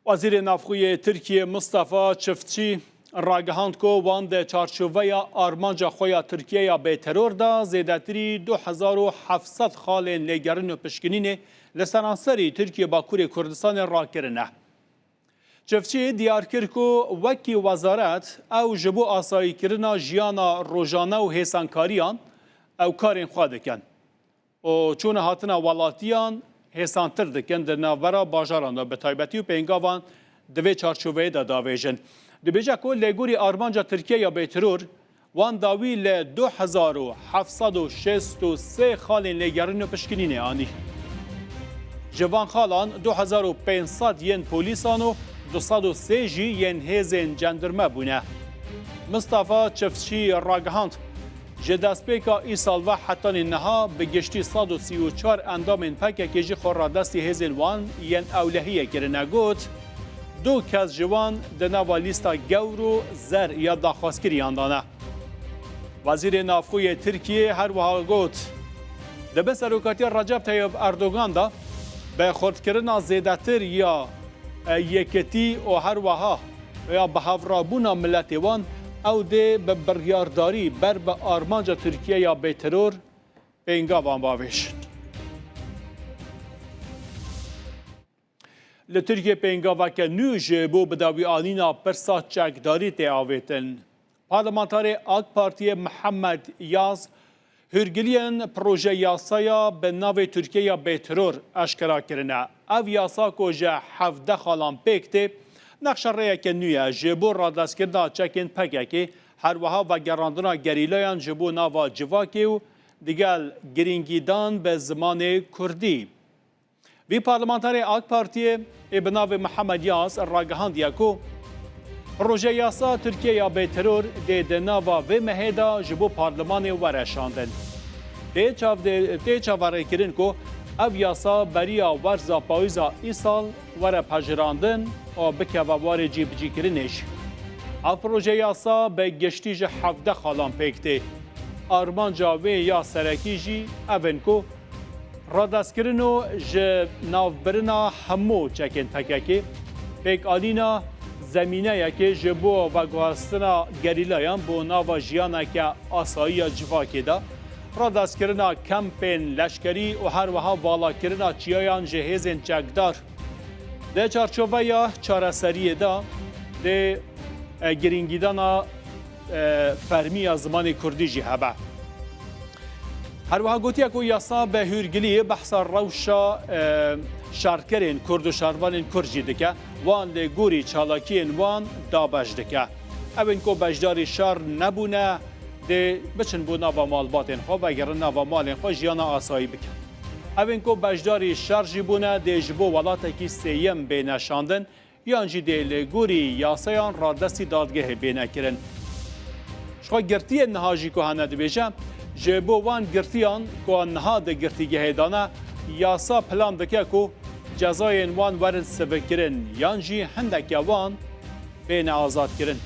وزیر نافخوی ترکیه مصطفی چفتچی راگهاند کو وان ده چارچوبه آرمانجا خویا ترکیه به ترور دا زیدتری 2700 خال نگرن و پشکنین لسنانسری ترکیه باکور کردستان را کرنه. چفتچی دیار کرد کو وکی وزارت او جبو آسایی کرنا جیانا روزانه و حسانکاریان او کارین خواه دکن. و چون هاتنا ولاتیان حسانتر دکن در ناورا باجاران و به تایبتی و پینگاوان دوی چارچوبه دا داویجن. دبیجا کو لگوری آرمانجا ترکیه یا به ترور وان داوی ل 2763 خال نگرن و پشکنین آنی. جوان خالان 2500 ین پولیسان و 203 جی ین هیزن جندرمه بونه. مصطفی چفتچی راگهاند جداسپیکا ای سال و حتی نها به گشتی 134 اندام پکه که جی خور را دستی هیزن وان ین اولهیه کرنه گوت دو کس جوان دنوا لیستا گورو زر یا داخواستگیری اندانه. وزیر نافخوی ترکیه هر وها گوت دبه سروکاتی رجب طیب اردوغان دا به خودکرنا زیدتر یا یکتی و هر وها یا به هفرابونا ملتیوان او ده به بریارداری بر به آرمانجا ترکیه یا به ترور پینگاوان باویش. لترکیه پینگاوا که نوش بو بداوی آلینا پرسا چکداری تی آویتن. پارلمانتار آک پارتی محمد یاز هرگلین پروژه یاسایا به ناو ترکیه یا به ترور اشکرا کرنه. او یاسا که جه 17 خالان پیکته نقش رای که نویه جبو را دست کرده چکین پکه که هر وها و گراندنا گریلایان جبو ناوا جواکی و دیگل گرینگیدان به زمان کردی. وی پارلمانتار آک پارتی ابناو محمد یاز راگهاندیا کو پروژه یاسا ترکیه یا به ترور ده ناوا و مهدا جبو پارلمان ورشاندن. ده چاوره کرن کو او یاسا بریا ورزا پایزا ای سال وره پجراندن و بکووار جیب جی کرنش. او پروژه یاسا به گشتیج 17 خالان پیکته. آرمان جاوه یا سرکی جی اون کو را دست کرنو جه ناوبرنا همو چکن پککی پیک آلینا زمینه یکی جبو و گواستنا گریلایان بو ناوا جیانا که آسایی جواکی دا را دست کرنا کمپین لشکری و هر وها والا کرنا چیایان جهیزن چکدار ده چارچوبه یا چارسریه دا ده گرینگیدانا فرمی از زمان کردی جی هبه. هر وها گوتیا کو یاسا به هورگلی بحث روشا شارکرین کرد و شاروانین کرجی دکه وان لگوری چالاکین وان دابش دکه. اوین کو بجداری شار نبونه ده بچن بو ناوا مالباتین خو و اگر ناوا مالین خو جیانا آسایی بکن. اوین کو بجداری شار جیبونه ده جبو ولاته کی سیم بینشاندن یانجی ده لگوری یاسایان را دستی دادگه بینه کرن. شخوا گرتی نهاجی که هنه دبیجه جبو وان گرتیان که نها ده گرتیگه دانه یاسا پلان دکه که جزای وان ورن سوه کرن یانجی هندک وان بین آزاد کرن.